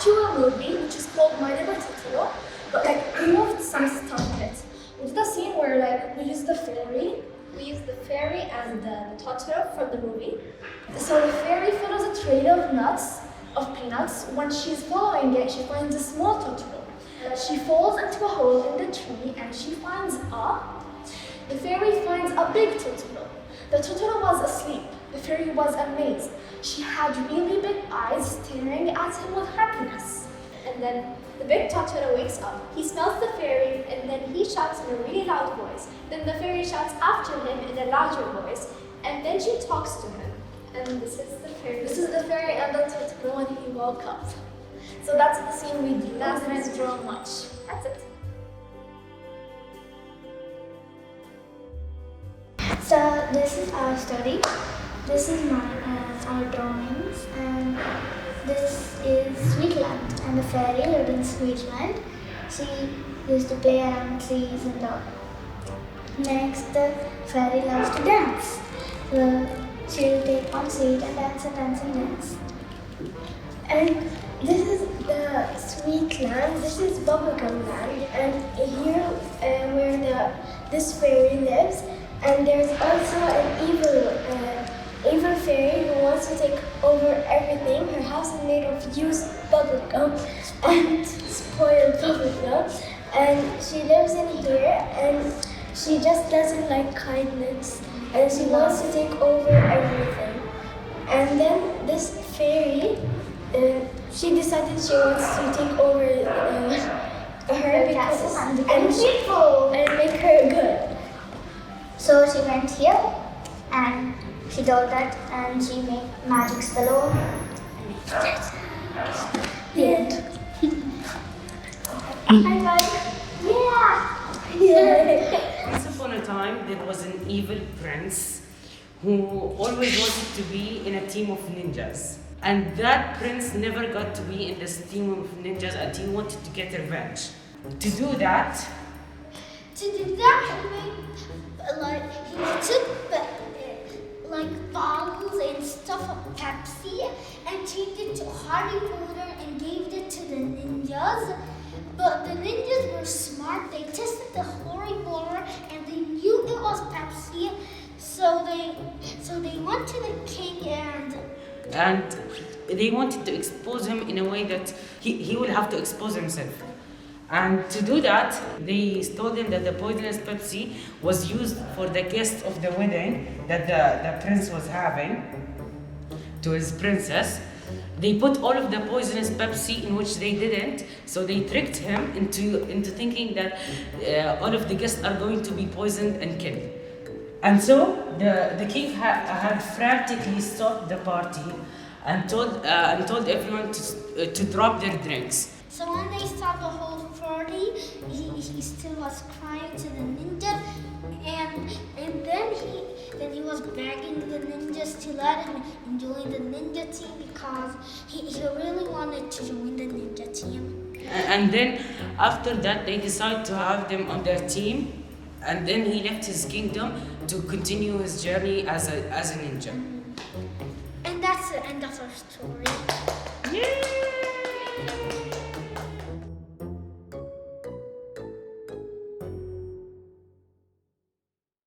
actual movie, which is called My Neighbor Totoro, but like we moved some stuff in it. We did a scene where like we used the fairy. We used the fairy and the Totoro from the movie. So the fairy follows a trail of peanuts. When she's following it, she finds a small Totoro. She falls into a hole in the tree and she finds the fairy finds a big Totoro. The Totoro was asleep. The fairy was amazed. She had really big eyes staring at him with happiness. And then the big Totoro wakes up. He smells the fairy and then he shouts in a really loud voice. Then the fairy shouts after him in a louder voice. And then she talks to him. And this is the fairy. This is the fairy and the Totoro when he woke up. So that's the scene we do. That's We didn't draw much. That's it. So this is our study. This is our drawings, and this is Sweetland. And the fairy lived in Sweetland. She used to play around trees and all. Next, the fairy loves to dance. So she'll take one seat and dance and dance and dance. And this is the Sweetland. This is Bubblegum Land, and here where this fairy lives. And there's also an evil fairy who wants to take over everything. Her house is made of used bubblegum and spoiled bubblegum. And she lives in here and she just doesn't like kindness. And she wants to take over everything. And then this fairy, she decided she wants to take over her because and make her good. So she went here and she told that and she made magic spell over her. The end. High five. Yeah. Once upon a time, there was an evil prince who always wanted to be in a team of ninjas. And that prince never got to be in this team of ninjas and he wanted to get revenge. To do that, he took bottles and stuff of Pepsi and changed it to Harry Potter and gave it to the ninjas. But the ninjas were smart. They tested the Harry Potter and they knew it was Pepsi. So they went to the king and they wanted to expose him in a way that he will have to expose himself. And to do that, they told him that the poisonous Pepsi was used for the guest of the wedding that the prince was having to his princess. They put all of the poisonous Pepsi in which they didn't, so they tricked him into thinking that all of the guests are going to be poisoned and killed. And so the king had frantically stopped the party and told everyone to drop their drinks. So when they stopped the whole party, he still was crying to the ninja, and then he was begging the ninjas to let him join the ninja team because he really wanted to join the ninja team. And then after that, they decided to have them on their team, and then he left his kingdom to continue his journey as a ninja. And that's the end of our story.